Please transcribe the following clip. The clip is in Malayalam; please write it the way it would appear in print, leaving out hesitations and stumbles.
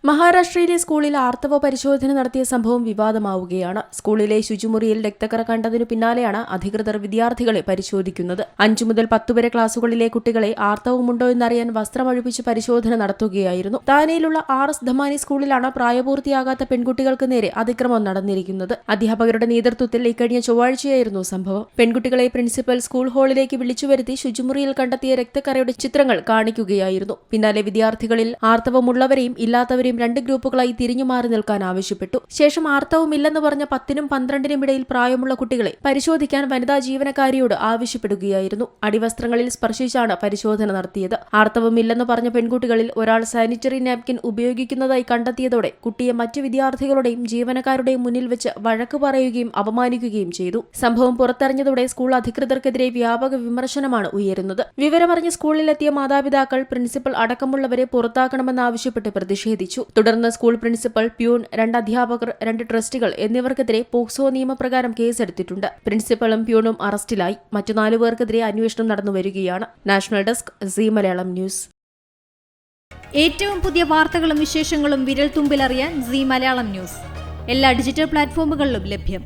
മഹാരാഷ്ട്രയിലെ സ്കൂളിൽ ആർത്തവ പരിശോധന നടത്തിയ സംഭവം വിവാദമാവുകയാണ്. സ്കൂളിലെ ശുചിമുറിയിൽ രക്തക്കറ കണ്ടതിനു പിന്നാലെയാണ് അധികൃതർ വിദ്യാർത്ഥികളെ പരിശോധിക്കുന്നത്. 5 മുതൽ 10 വരെ ക്ലാസുകളിലെ കുട്ടികളെ ആർത്തവമുണ്ടോ എന്നറിയാൻ വസ്ത്രമഴിപ്പിച്ച് പരിശോധന നടത്തുകയായിരുന്നു. താനെയിലുള്ള RS ധമാനി സ്കൂളിലാണ് പ്രായപൂർത്തിയാകാത്ത പെൺകുട്ടികൾക്ക് നേരെ അതിക്രമം നടന്നിരിക്കുന്നത്. അധ്യാപകരുടെ നേതൃത്വത്തിൽ ഇക്കഴിഞ്ഞ ചൊവ്വാഴ്ചയായിരുന്നു സംഭവം. പെൺകുട്ടികളെ പ്രിൻസിപ്പൽ സ്കൂൾ ഹാളിലേക്ക് വിളിച്ചുവരുത്തി ശുചിമുറിയിൽ കണ്ടെത്തിയ രക്തക്കറയുടെ ചിത്രങ്ങൾ കാണിക്കുകയായിരുന്നു. പിന്നാലെ വിദ്യാർത്ഥികളിൽ ആർത്തവമുള്ളവരെയും ഇല്ലാത്തവരെയും 2 ഗ്രൂപ്പുകളായി തിരിഞ്ഞുമാറി നിൽക്കാൻ ആവശ്യപ്പെട്ടു. ശേഷം ആർത്തവമില്ലെന്ന് പറഞ്ഞ 10നും 12നും ഇടയിൽ പ്രായമുള്ള കുട്ടികളെ പരിശോധിക്കാൻ വനിതാ ജീവനക്കാരിയോട് ആവശ്യപ്പെടുകയായിരുന്നു. അടിവസ്ത്രങ്ങളിൽ സ്പർശിച്ചാണ് പരിശോധന നടത്തിയത്. ആർത്തവമില്ലെന്ന് പറഞ്ഞ പെൺകുട്ടികളിൽ ഒരാൾ സാനിറ്ററി നാപ്കിൻ ഉപയോഗിക്കുന്നതായി കണ്ടെത്തിയതോടെ കുട്ടിയെ മറ്റു വിദ്യാർത്ഥികളുടെയും ജീവനക്കാരുടെയും മുന്നിൽ വെച്ച് വഴക്ക് പറയുകയും അപമാനിക്കുകയും ചെയ്തു. സംഭവം പുറത്തറിഞ്ഞതോടെ സ്കൂൾ അധികൃതർക്കെതിരെ വ്യാപക വിമർശനമാണ് ഉയരുന്നത്. വിവരമറിഞ്ഞ് സ്കൂളിലെത്തിയ മാതാപിതാക്കൾ പ്രിൻസിപ്പൽ അടക്കമുള്ളവരെ പുറത്താക്കണമെന്നാവശ്യപ്പെട്ട് പ്രതിഷേധിച്ചു. തുടർന്ന് സ്കൂൾ പ്രിൻസിപ്പൽ, പ്യൂൺ, 2 അധ്യാപകർ, 2 ട്രസ്റ്റികൾ എന്നിവർക്കെതിരെ പോക്സോ നിയമപ്രകാരം കേസെടുത്തിട്ടുണ്ട്. പ്രിൻസിപ്പലും പ്യൂണും അറസ്റ്റിലായി. മറ്റു 4 പേർക്കെതിരെ അന്വേഷണം നടന്നുവരികയാണ്. National desk, Zee Malayalam news. ഏറ്റവും പുതിയ വാർത്തകളും വിശേഷങ്ങളും വിരൽ തുമ്പിലറിയാൻ സീ മലയാളം ന്യൂസ് എല്ലാ ഡിജിറ്റൽ പ്ലാറ്റ്ഫോമുകളിലും ലഭ്യം.